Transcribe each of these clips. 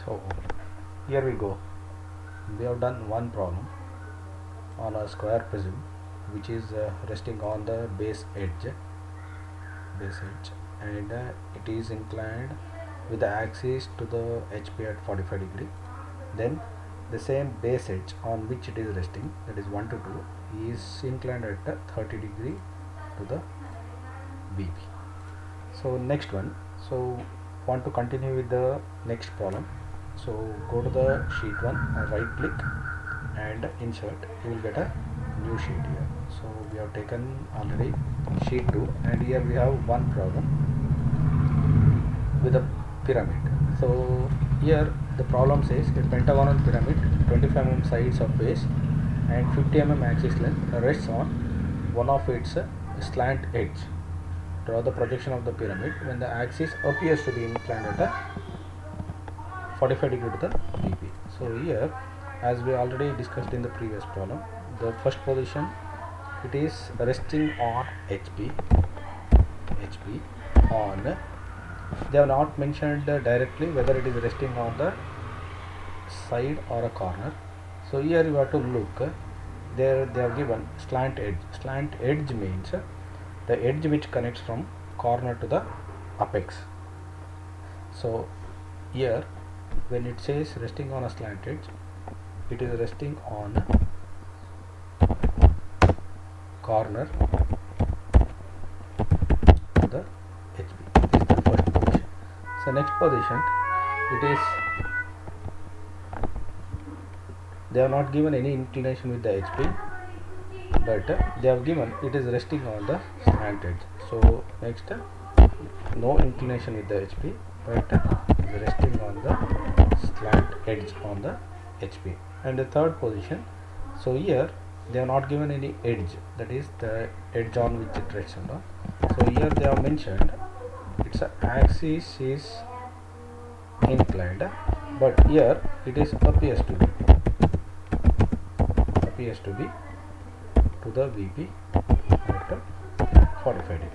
So here we go. We have done one problem on a square prism which is resting on the base edge, and it is inclined with the axis to the HP at 45 degree. Then the same base edge on which it is resting, that is 1 to 2, is inclined at 30 degree to the BP. So next one, so want to continue with the next problem. So go to the sheet 1, right click and insert. You will get a new sheet here. So we have taken already sheet 2, and here we have one problem with a pyramid. So here the problem says a pentagonal pyramid, 25 mm sides of base and 50 mm axis length, rests on one of its slant edge. Draw the projection of the pyramid when the axis appears to be inclined at a 45 degree to the BP. So here, as we already discussed in the previous problem, the first position, it is resting on HP on, they have not mentioned directly whether it is resting on the side or a corner. So here you have to look, there they have given slant edge. Slant edge means the edge which connects from corner to the apex. So here when it says resting on a slant edge, it is resting on corner to the HP. This is the first position. So next position, it is, they have not given any inclination with the HP, but they have given it is resting on the slant edge. So next, no inclination with the HP, but is resting on the slant edge on the HP. And the third position, so here they have not given any edge, that is the edge on which it rests on. So here they have mentioned its axis is inclined, but here it is appears to be to the VP at 45 degree.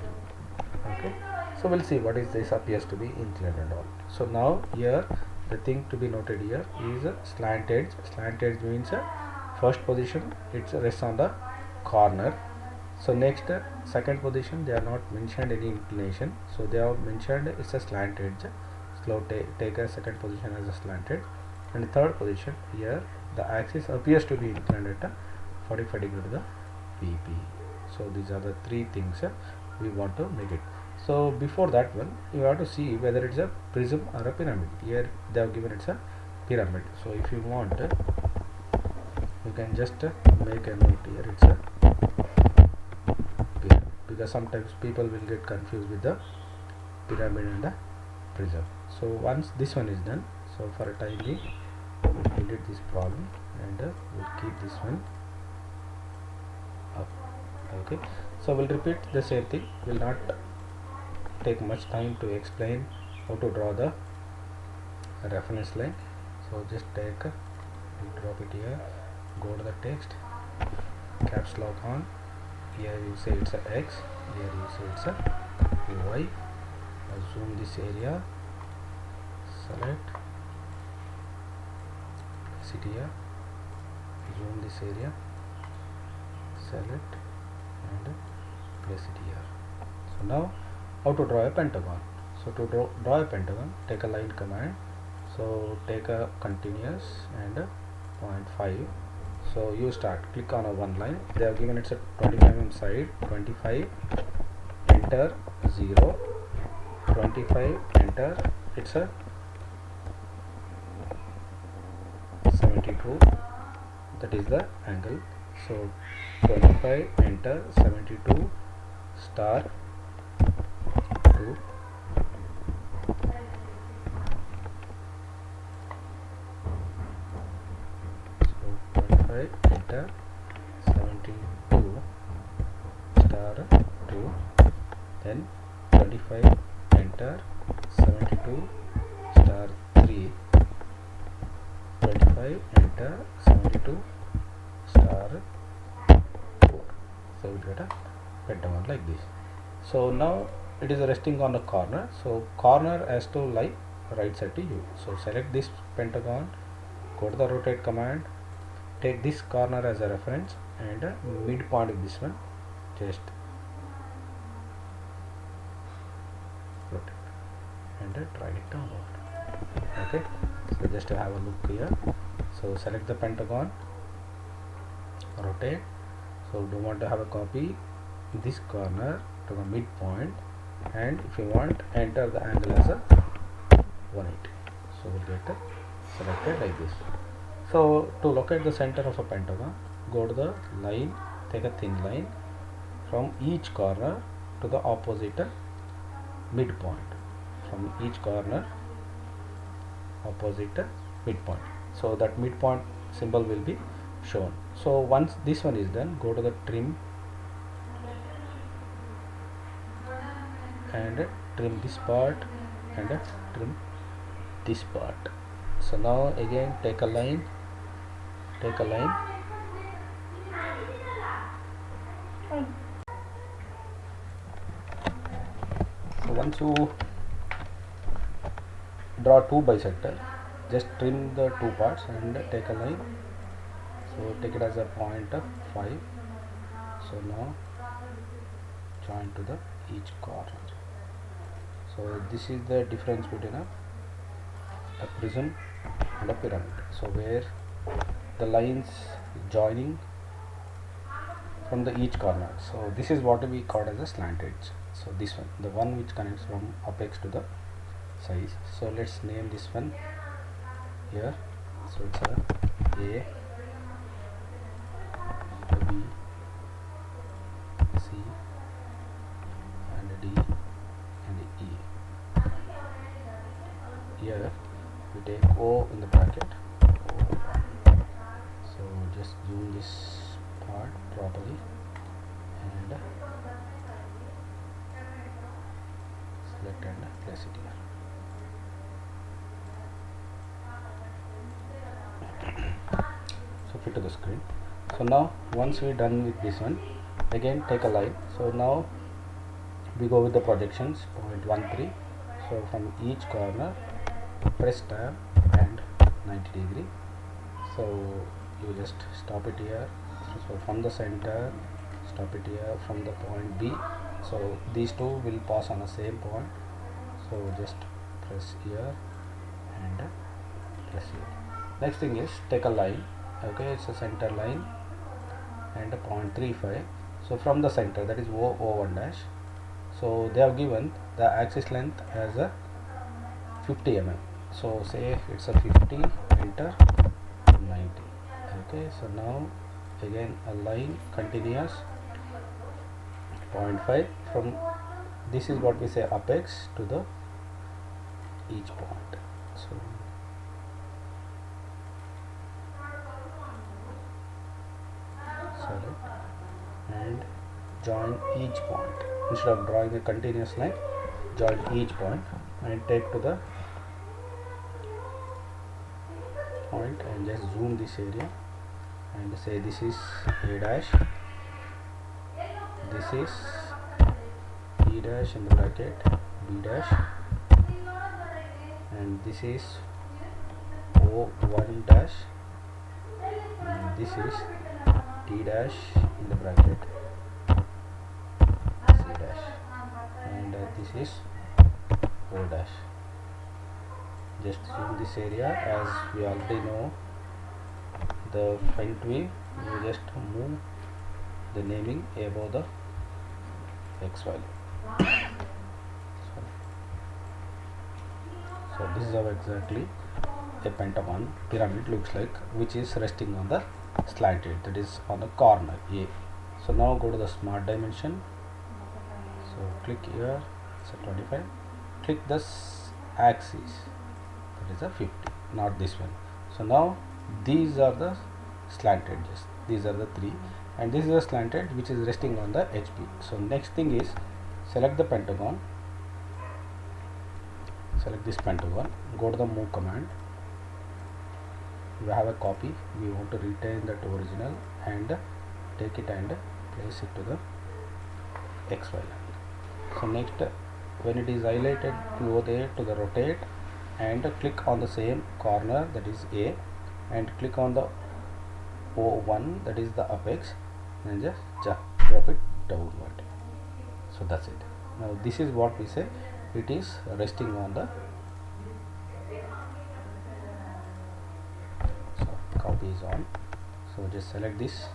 Okay, so we'll see what is this appears to be inclined and all. So now here the thing to be noted here is a slant edge. Slant edge means first position it rests on the corner. So next, second position, they are not mentioned any inclination, so they have mentioned it's a slant edge. So take a second position as a slant edge. And third position, here the axis appears to be inclined at 45 degree to the VP. So these are the three things we want to make it. So before that one, you have to see whether it's a prism or a pyramid. Here they have given it's a pyramid. So if you want, you can just make a note here, it's a pyramid, because sometimes people will get confused with the pyramid and the prism. So once this one is done, so for a time being, we'll delete this problem and we'll keep this one up. Okay, so we'll repeat the same thing. Will not take much time to explain how to draw the reference line. So just take drop it here, go to the text, caps lock on, here you say it's a X, here you say it's a Y. Zoom this area, select, place it here, zoom this area, select and place it here. So now how to draw a pentagon. So to draw a pentagon, take a line command. So take a continuous and a 0.5. So you start, click on a one line. They have given it's a 25 mm side, 25, enter 0, 25, enter, it's a 72, that is the angle. So 25, enter, 72, star 2, so 25, enter, 72, star 2, then 25, enter, 72, star 3, 25, enter, 72, star 4. So we get a pentagon like this. So now it is resting on a corner, so corner has to lie right side to you. So select this pentagon, go to the rotate command, take this corner as a reference and midpoint of this one, just rotate and drag it downward. Okay, so just to have a look here. So select the pentagon, rotate. So do want to have a copy this corner to the midpoint, and if you want, enter the angle as a 180. So we'll get it selected like this. So to locate the center of a pentagon, go to the line, take a thin line from each corner to the opposite midpoint, from each corner opposite midpoint. So that midpoint symbol will be shown. So once this one is done, go to the trim and trim this part and trim this part. So now again take a line, so once you draw two bisector, just trim the two parts and take a line. So take it as a point of 5. So now join to the each corner. So this is the difference between a prism and a pyramid. So where the lines joining from the each corner. So this is what we call as a slant edge. So this one, the one which connects from apex to the size. So let's name this one here. So it's a B, C and D and E. Here we take O in the bracket, O1. So just zoom this part properly and select and place it here. So fit to the screen. So now once we're done with this one, again take a line. So now we go with the projections, 0.13. So from each corner press tab and 90 degree. So you just stop it here. So from the center stop it here, from the point B. So these two will pass on the same point. So just press here and press here. Next thing is take a line. Okay, it's a center line and a 0.35. So from the center, that is O1 dash. So they have given the axis length as a 50 mm. So say it's a 50, enter 90. Okay, so now again a line continuous 0.5 from this is what we say apex to the each point. So select and join each point. Instead of drawing a continuous line, join each point and take to the point and just zoom this area and say this is A dash, this is B dash in the bracket, B dash, and this is O1 dash, and this is D dash in the bracket, C dash, and this is O dash. Just zoom this area. As we already know the front view, you just move the naming above the X value. So this is how exactly a pentagon pyramid looks like, which is resting on the slanted, that is on the corner A. So now go to the smart dimension. So click here, so 25. Click this axis, that is a 50, not this one. So now these are the slant edges. These are the three, and this is a slant edge which is resting on the HP. So next thing is select the pentagon. Select this pentagon. Go to the move command. We have a copy. We want to retain that original and take it and place it to the XY line. So next, when it is highlighted, go there to the rotate and click on the same corner, that is A, and click on the O1, that is the apex, and just drop it downward. So that's it. Now this is what we say it is resting on the, so copy is on. So just select this,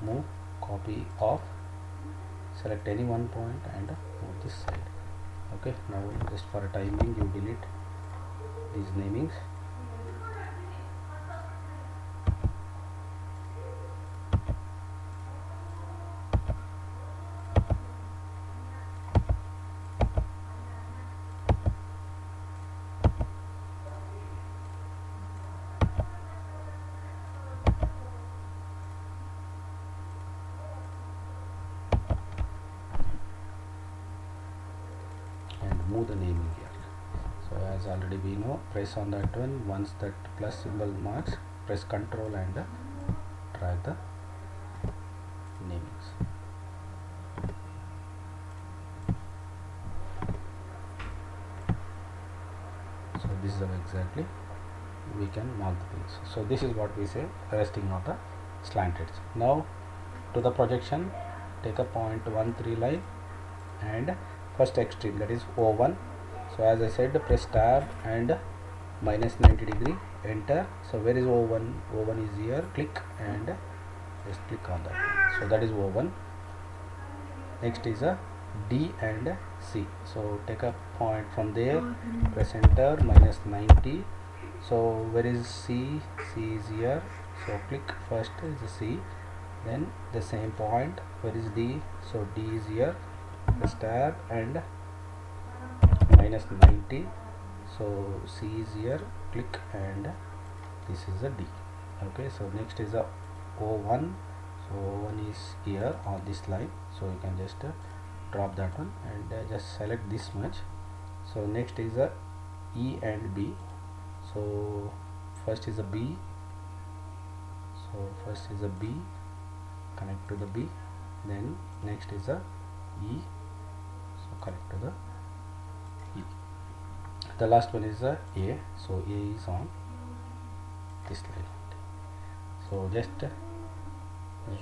move, copy off, select any one point and move this side. Okay, now just for a time being you delete these namings. And move the naming here. So as already we know, press on that one. Once that plus symbol marks, press Ctrl and drag the namings. So this is how exactly we can mark the things. So this is what we say resting on the slant edge. Now to the projection, take a 0.13 line and first extreme, that is O1. So as I said, press tab and minus 90 degree, enter. So where is O1? O1 is here, click and just click on that. So that is O1. Next is a D and C. So take a point from there, press enter, minus 90. So where is C? C is here. So click first is the C, then the same point. Where is D? So D is here. Press tab and minus 90. So C is here, click and this is a D. Okay, so next is a O1. So O1 is here on this line, so you can just drop that one and just select this much. So next is a E and B. So first is a B. So first is a B, connect to the B, then next is a E, so connect to the E. The last one is a A, so A is on this line. So just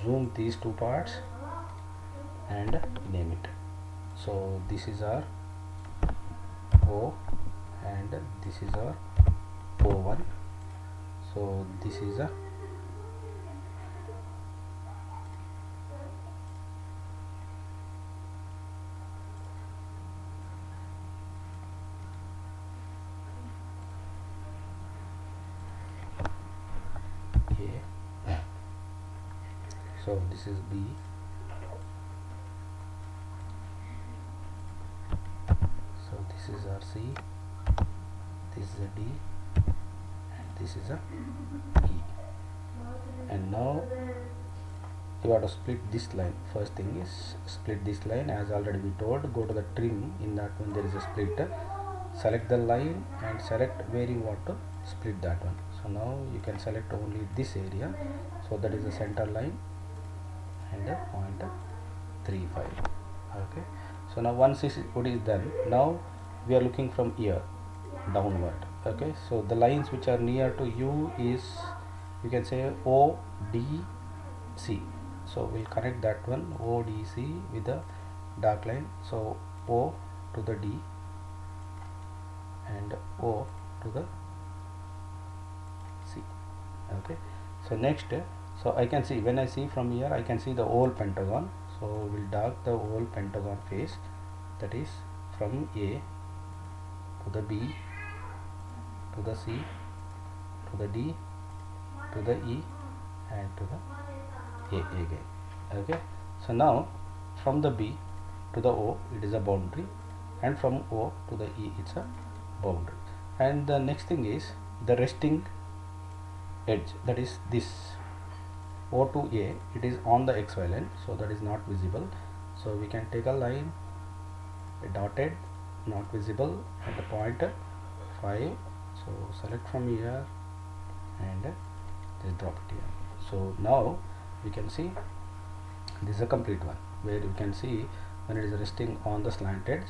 zoom these two parts and name it. So this is our O and this is our O1. So this is a A. So this is B. So this is our C, this is a D, and this is a E. And now you have to split this line. First thing is split this line, as already we told. Go to the trim, in that one there is a split. Select the line and select where you want to split that one. So now you can select only this area, so that is the center line and a 0.35. Okay, so now once it is done, now we are looking from here downward. Okay, so the lines which are near to you is, you can say O D C. So we'll connect that one, O D C, with the dark line. So O to the D and O to the C. Okay, so next, so I can see, when I see from here I can see the whole pentagon. So we'll dark the whole pentagon face, that is from A to the B to the C to the D to the E and to the A again. Okay, so now from the B to the O it is a boundary, and from O to the E it's a boundary. And the next thing is the resting edge, that is this O to A, it is on the XY line, so that is not visible. So we can take a line, a dotted, not visible, at the point 5. So select from here and just drop it here. So now we can see this is a complete one, where you can see when it is resting on the slant edge,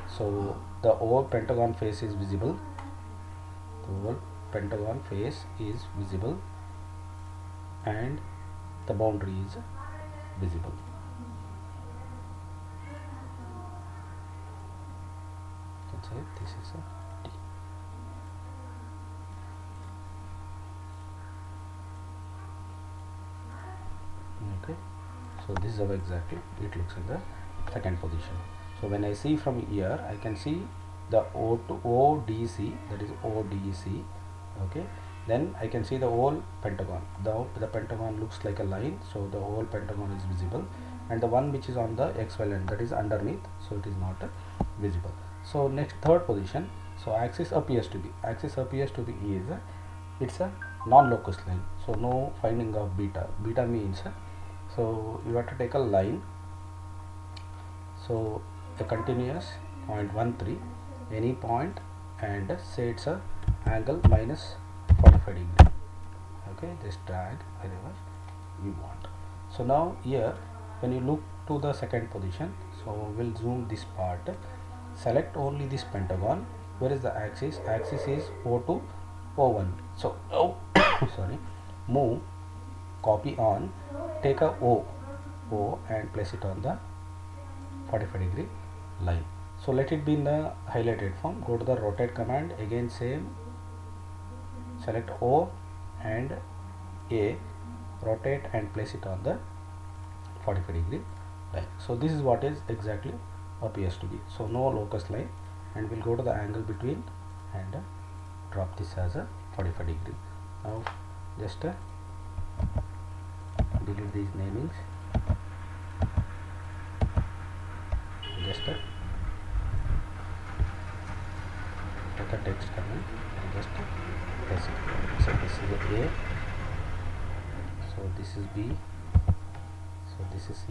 So the whole pentagon face is visible. The whole pentagon face is visible, and the boundary is visible. Let's say this is a T. Okay, so this is how exactly it looks in the second position. So when I see from here, I can see the O to ODC, that is ODC. Okay, then I can see the whole pentagon. The pentagon looks like a line, so the whole pentagon is visible, and the one which is on the XY line, that is underneath, so it is not visible. So next, third position, so axis appears to be is it's a non-locus line, so no finding of beta means so you have to take a line, so a continuous 0.13 any point, and say it's a angle minus 45 degree. Okay, just drag wherever you want. So now here when you look to the second position, so we'll zoom this part, select only this pentagon. Where is the axis? Axis is O to O1. So sorry, move, copy on, take a O and place it on the 45 degree line. So let it be in the highlighted form. Go to the rotate command, again same, select O and A, rotate and place it on the 45 degree line. So this is what is exactly appears to be. So no locus line, and we'll go to the angle between and drop this as a 45 degree. Now just delete these namings, just take a text command and just press it. So this is A, so this is B, so this is C,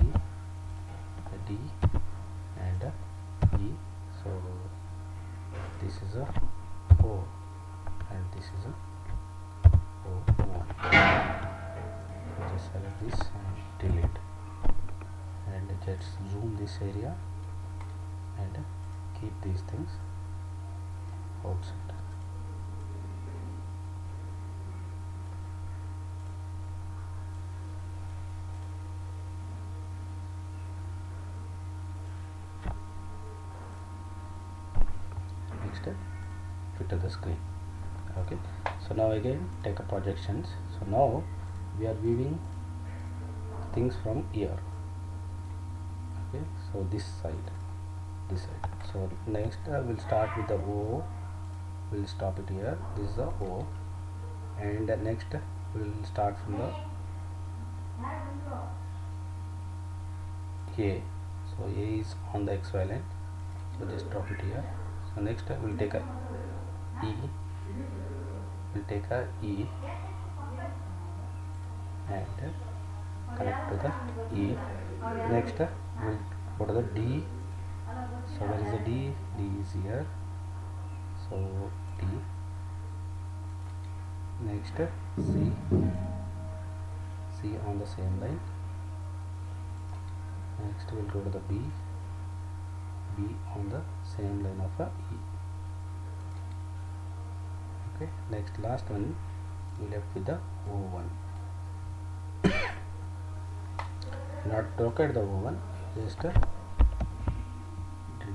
a D and a E, so this is a O and this is a O1. Just select this and delete, and just zoom this area and keep these things outside. Next, fit to the screen. Okay, so now again take a projections. So now we are viewing things from here. Okay, so this side. So next we'll start with the O, we'll stop it here, this is the O, and next we'll start from the A, so A is on the XY line, so just drop it here. So next we'll take a E, and connect to the E. Next we'll go to the D. So where is the D? D is here. So D. Next C. C on the same line. Next we'll go to the B. B on the same line of a E. Okay. Next, last one we left with the O1. Not to locate the O1, just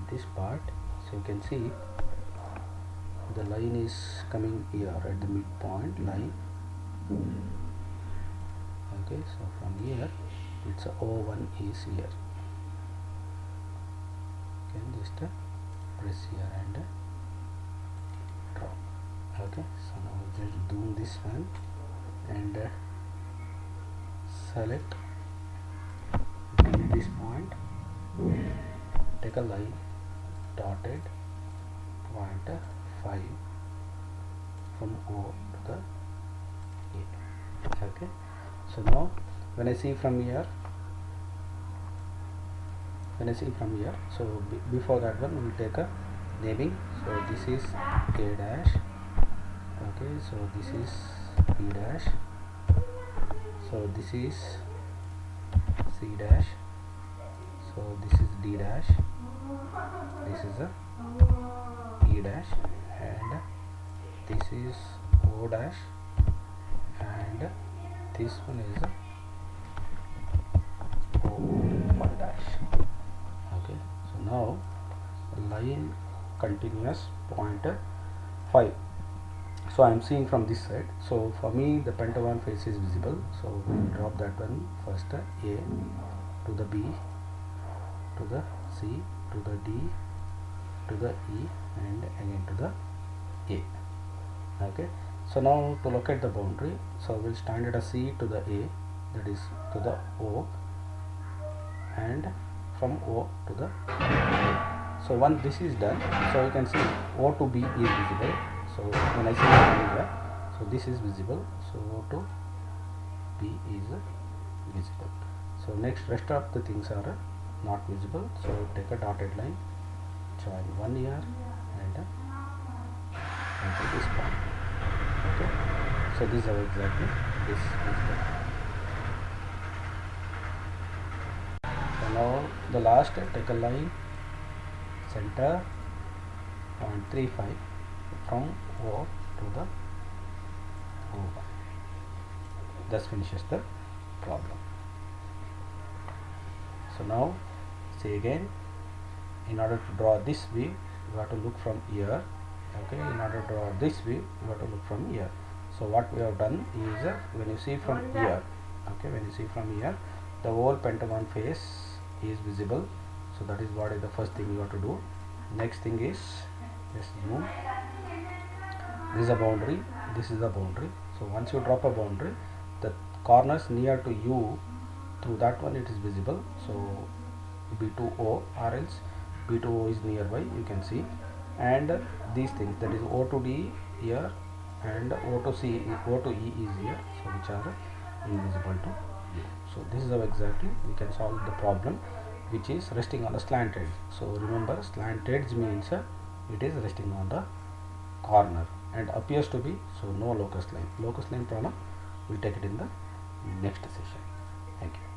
this part, so you can see the line is coming here at the midpoint line. Okay, so from here it's a O1 is here. You can just press here and drop. Okay, so now just zoom this one and select this point, take a line dotted 0.5 from O to the A. Okay, so now when I see from here, so before that one we will take a naming. So this is A dash. Okay, so this is B dash. So this is C dash. So this is D dash. This is a E dash, and this is O dash, and this one is O1 dash. Okay, so now line continuous pointer 5. So I am seeing from this side. So for me the pentagon face is visible, so we will drop that one first, A to the B to the C to the D to the E and again to the A. Okay, so now to locate the boundary, so we'll stand at a C to the A, that is to the O, and from O to the A. So once this is done, so you can see O to B is visible. So when I say here, so this is visible, so O to B is visible. So next rest of the things are not visible, so take a dotted line, join one here and into this point. Okay, so this is how exactly this is done. So now the last, take a line, center 0.35 from O to the O. Thus finishes the problem. So now say again, in order to draw this view you have to look from here. Okay, in order to draw this view you have to look from here. So what we have done is, when you see from here, okay, when you see from here, the whole pentagon face is visible. So that is what is the first thing you have to do. Next thing is, just zoom, this is a boundary, this is the boundary. So once you drop a boundary, the corners near to you, through that one it is visible. So B2O, or else B2O is nearby, you can see, and these things, that is O to D here and O to C, O to E is here, so which are invisible to you. So this is how exactly we can solve the problem which is resting on the slant edge. So remember, slant edge means it is resting on the corner and appears to be, so no locus line. Locus line problem we'll take it in the next session. Thank you.